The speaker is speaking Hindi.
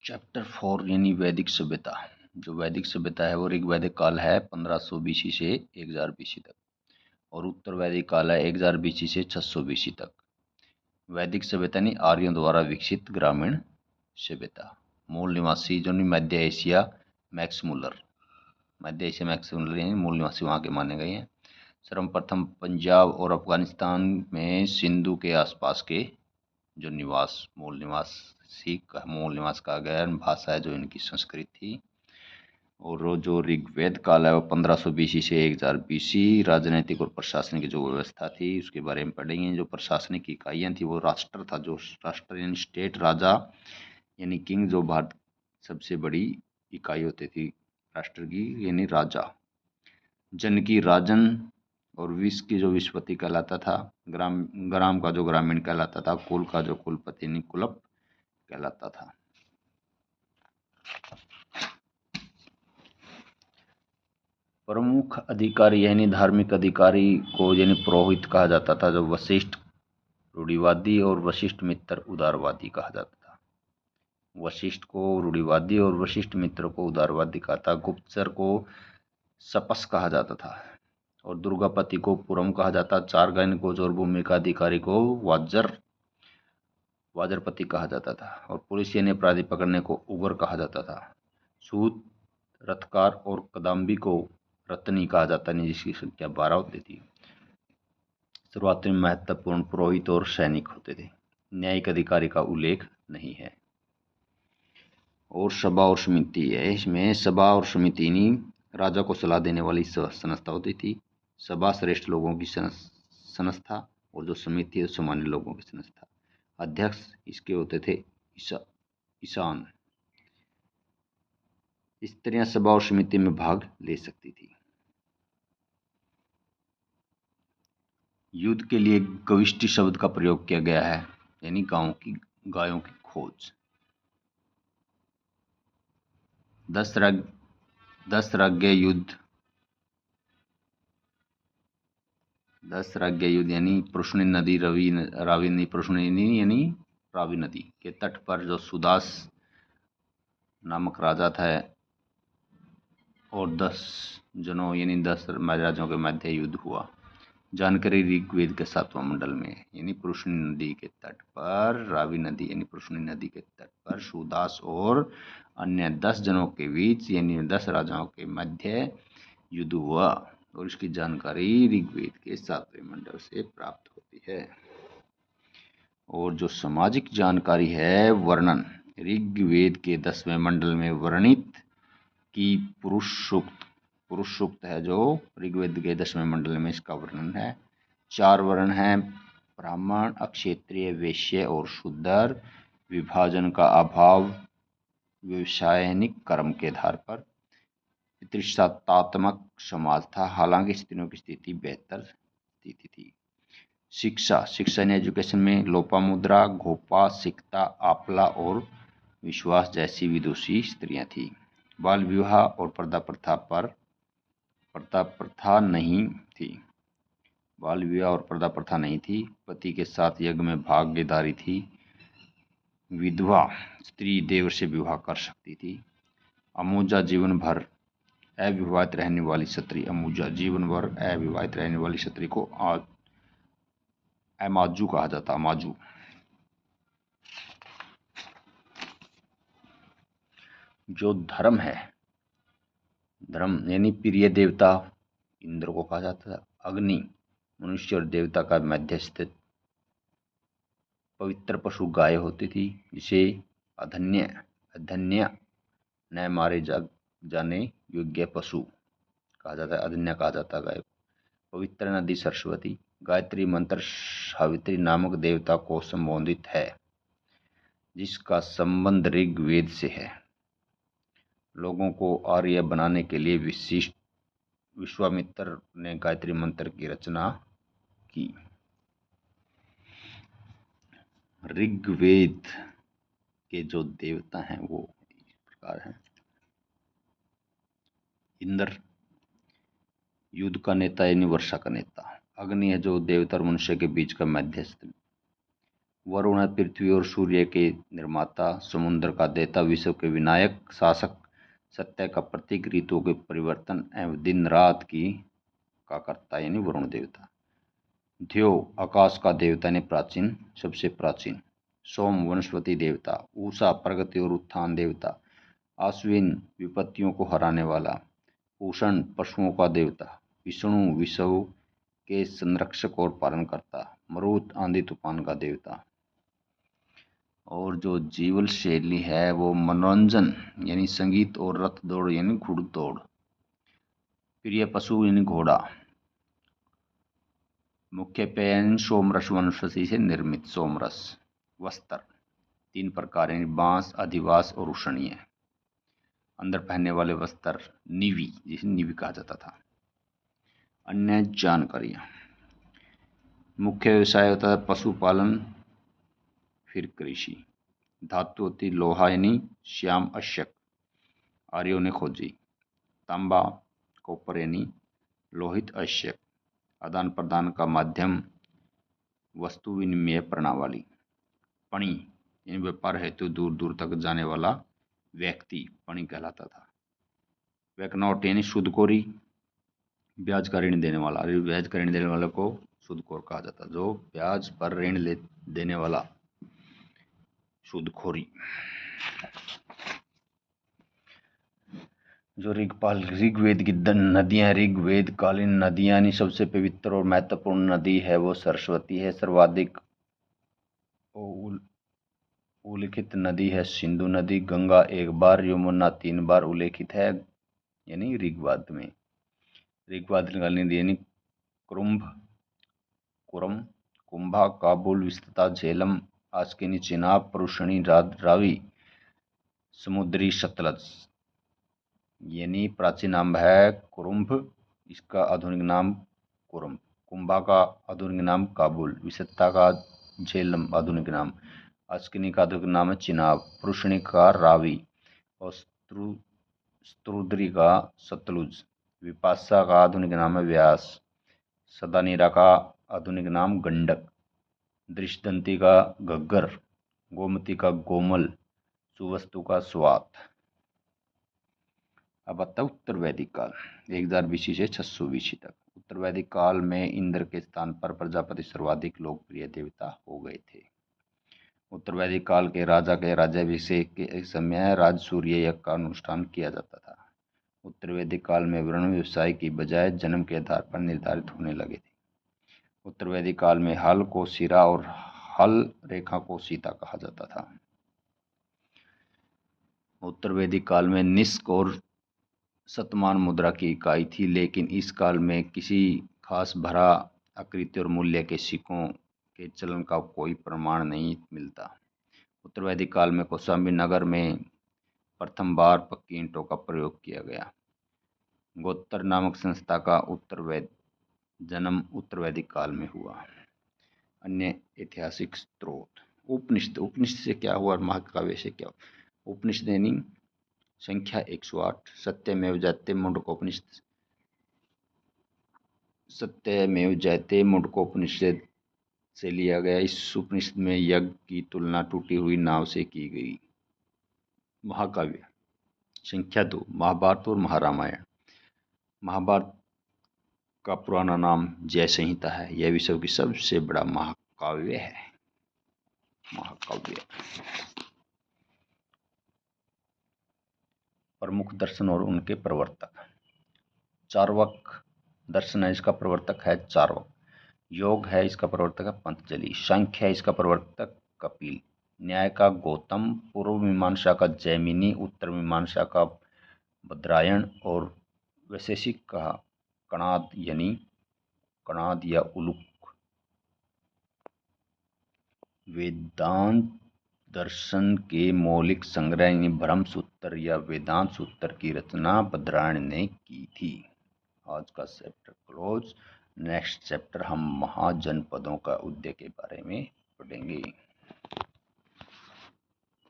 चैप्टर 4 यानी वैदिक सभ्यता। जो वैदिक सभ्यता है वो ऋग्वैदिक काल है 1500 बीसी से 1000 बीसी तक, और उत्तर वैदिक काल है 1000 बीसी से 600 बीसी तक। वैदिक सभ्यता यानी आर्यों द्वारा विकसित ग्रामीण सभ्यता। मूल निवासी जो मध्य एशिया मैक्समुलर यानी मूल निवासी वहाँ के माने गए हैं। सर्वप्रथम पंजाब और अफगानिस्तान में सिंधु के आसपास के जो मूल निवास कहा गया भाषा है जो इनकी संस्कृत थी। और जो ऋग्वेद काल है वो 1500 बीसी से 1000 बीसी। राजनीतिक और प्रशासनिक जो व्यवस्था थी उसके बारे में पढ़ेंगे। जो प्रशासनिक इकाइयाँ थी वो राष्ट्र था, जो राष्ट्र यानी स्टेट, राजा यानी किंग, जो भारत सबसे बड़ी इकाई होती थी राष्ट्र की यानी राजा। जन की राजन और विश्व की जो विश्वपति कहलाता था। ग्राम का जो ग्रामीण कहलाता था। कुल का जो कुलपति यानी कुलप कहलाता था। प्रमुख अधिकारी यानी धार्मिक अधिकारी को यानी पुरोहित कहा जाता था, जो वशिष्ठ रूढ़िवादी और वशिष्ठ मित्र उदारवादी कहा जाता था। वशिष्ठ को रूढ़िवादी और वशिष्ठ मित्र को उदारवादी कहा था। गुप्तचर को सपस कहा जाता था और दुर्गापति को पुरम कहा जाता। चारगण को और भूमिका अधिकारी को वाजरपति कहा जाता था। और पुलिस यानी अपराधी पकड़ने को उग्र कहा जाता था। सूत, रथकार और कदम्बी को रत्नी कहा जाता नहीं, जिसकी संख्या 12 होती थी। शुरुआत में महत्वपूर्ण पुरोहित और सैनिक होते थे। न्यायिक अधिकारी का उल्लेख नहीं है। और सभा और समिति है। इसमें सभा और समिति राजा को सलाह देने वाली संस्था होती थी। सभा श्रेष्ठ लोगों की संस्था और जो समिति है सामान्य लोगों की संस्था। अध्यक्ष इसके होते थे ईशान। स्त्रियां सभा और समिति में भाग ले सकती थी। युद्ध के लिए गविष्टि शब्द का प्रयोग किया गया है, यानी गायों की खोज। 10 राग्य युद्ध यानी पृष्णी नदी रावी नदी के तट पर जो सुदास नामक राजा था और 10 जनों यानी 10 महाराजाओं के मध्य युद्ध हुआ। जानकारी ऋग्वेद के 7वां मंडल में, यानी पृष्णी नदी के तट पर, रावी नदी यानी पृष्णी नदी के तट पर सुदास और अन्य 10 जनों के बीच यानी 10 राजाओं के मध्य युद्ध हुआ। और इसकी जानकारी ऋग्वेद के 7वें मंडल से प्राप्त होती है। और जो सामाजिक जानकारी है, वर्णन ऋग्वेद के 10वें मंडल में वर्णित की पुरुष सूक्त है, जो ऋग्वेद के 10वें मंडल में इसका वर्णन है। 4 वर्ण हैं, ब्राह्मण, अक्षत्रिय, वैश्य और शूद्र। विभाजन का अभाव व्यवसायनिक कर्म के आधार पर। पितृसत्तात्मक समाज था, हालांकि स्त्रियों की स्थिति बेहतर स्थिति थी। शिक्षा ने एजुकेशन में लोपामुद्रा, घोपा, सिकता, आपला और विश्वास जैसी विदुषी स्त्रियां थी। बाल विवाह और पर्दा प्रथा नहीं थी। पति के साथ यज्ञ में भागीदारी थी। विधवा स्त्री देवर से विवाह कर सकती थी। अमूजा जीवन भर अविवाहित रहने वाली स्त्री को अमाजू कहा जाता। अमाजू। जो धर्म यानी प्रिय देवता इंद्र को कहा जाता था। अग्नि मनुष्य और देवता का मध्यस्थ। पवित्र पशु गाय होती थी, जिसे अधन्य न मारे जाने योग्य पशु कहा जाता है। अधन्य कहा जाता है गाय को। पवित्र नदी सरस्वती। गायत्री मंत्र सावित्री नामक देवता को संबोधित है, जिसका संबंध ऋग्वेद से है। लोगों को आर्य बनाने के लिए विश्वामित्र ने गायत्री मंत्र की रचना की। ऋग्वेद के जो देवता हैं वो इस प्रकार हैं। इंद्र युद्ध का नेता यानी वर्षा का नेता। अग्नि है जो देवता और मनुष्य के बीच का मध्यस्थ। वरुण है पृथ्वी और सूर्य के निर्माता, समुद्र का देवता, विश्व के विनायक, शासक, सत्य का प्रतीक, ऋतुओं के परिवर्तन एवं दिन रात की का करता यानी वरुण देवता। ध्यो आकाश का देवता यानी प्राचीन, सबसे प्राचीन। सोम वनस्पति देवता। उषा प्रगति और उत्थान देवता। आश्विन विपत्तियों को हराने वाला। पूषण पशुओं का देवता। विष्णु विश्व के संरक्षक और पालनकर्ता। मरुत आंधी तूफान का देवता। और जो जीवन शैली है वो मनोरंजन यानी संगीत और रथ दौड़ यानी घुड़दौड़। प्रिय पशु यानी घोड़ा। मुख्य पेय सोमरस वनस्पति से निर्मित सोमरस। वस्त्र 3 प्रकार यानी बांस, अधिवास और उष्णीय। अंदर पहनने वाले वस्त्र नीवी, जिसे नीवी कहा जाता था। अन्य जानकारियां, मुख्य व्यवसाय होता है पशुपालन, फिर कृषि। धातु होती लोहा यानी श्याम अश्यक, आर्यों ने खोजी। तांबा कॉपर यानी लोहित अश्यक। आदान प्रदान का माध्यम वस्तु विनिमय प्रणाली। पणी यानी व्यापार हेतु दूर दूर तक जाने वाला व्यक्ति पणी कहलाता था। वैकनोट यानी सूदखोरी, ब्याज का ऋण देने वाला। ब्याज का ऋण देने वाले को सूदखोर कहा जाता, जो ब्याज पर ऋण देने वाला, सूदखोरी। जो ऋग्वेद की नदियां, ऋग्वेद कालीन नदियां यानी सबसे पवित्र और महत्वपूर्ण नदी है वो सरस्वती है। सर्वाधिक उल्लेखित नदी है सिंधु नदी। गंगा 1 बार, यमुना 3 बार उल्लेखित है यानी ऋग्वेद में। ऋग्वेद कालीन नदी यानी कुरुम, कुंभा, काबुल, विस्तृता, झेलम, आस्किनी, चिनाब, परुषणी, रावी, समुद्री सतलज। यानी प्राचीन नाम है कुरुम्भ, इसका आधुनिक नाम कुरुम। कुंभा का आधुनिक नाम काबुल, विस्तृता का झेलम आधुनिक नाम, आस्किनी का आधुनिक नाम है चिनाब, परुषणी का रावी और स्त्रुद्री का सतलुज, विपाशा का आधुनिक नाम है व्यास, सदानीरा का आधुनिक नाम गंडक, दृष्टदंती का घग्गर, गोमती का गोमल, सुवस्तु का स्वात। अब आता उत्तर वैदिक काल 1000 बीसी से 600 बीसी तक। उत्तर वैदिक काल में इंद्र के स्थान पर प्रजापति सर्वाधिक लोकप्रिय देवता हो गए थे। उत्तर वैदिक काल के राजा के राज्याभिषेक के समय राज सूर्य यज्ञ का अनुष्ठान किया जाता था। उत्तर वैदिक काल में वर्ण व्यवसाय की बजाय जन्म के आधार पर निर्धारित होने लगे थे। उत्तर वैदिक काल में हल को सिरा और हल रेखा को सीता कहा जाता था। उत्तर वैदिक काल में निष्क और शतमान मुद्रा की इकाई थी, लेकिन इस काल में किसी खास भरा आकृति और मूल्य के सिक्कों के चलन का कोई प्रमाण नहीं मिलता। उत्तर वैदिक काल में कौशाम्बी नगर में प्रथम बार पक्की ईंटों का प्रयोग किया गया। गोत्र नामक संस्था का जन्म उत्तर वैदिक काल में हुआ। अन्य ऐतिहासिक स्रोत, उपनिषद। उपनिषद से क्या हुआ, महाकाव्य से क्या हुआ? उपनिषद यानी संख्या 108, सत्यमेव जयते मुंडकोपनिषद। सत्यमेव जयते मुंडकोपनिषद से लिया गया। इस उपनिषद में यज्ञ की तुलना टूटी हुई नाव से की गई। महाकाव्य संख्या 2, महाभारत और महारामायण। महाभारत का पुराना नाम जय संहिता है। यह विश्व की सबसे बड़ा महाकाव्य है। महाकाव्य। प्रमुख दर्शन और उनके प्रवर्तक। चार्वाक दर्शन है, इसका प्रवर्तक है चार्वाक। योग है, इसका प्रवर्तक है पतंजलि। सांख्य है, इसका प्रवर्तक कपिल। न्याय का गौतम। पूर्व मीमांसा का जैमिनी। उत्तर मीमांसा का बद्रायण और वैशेषिक का कणाद यानी कणाद या उलूक। वेदांत दर्शन के मौलिक संग्रह यानी ब्रह्म सूत्र या वेदांत सूत्र की रचना बद्रायण ने की थी। आज का चैप्टर क्लोज। नेक्स्ट चैप्टर हम महाजनपदों का उदय के बारे में पढ़ेंगे।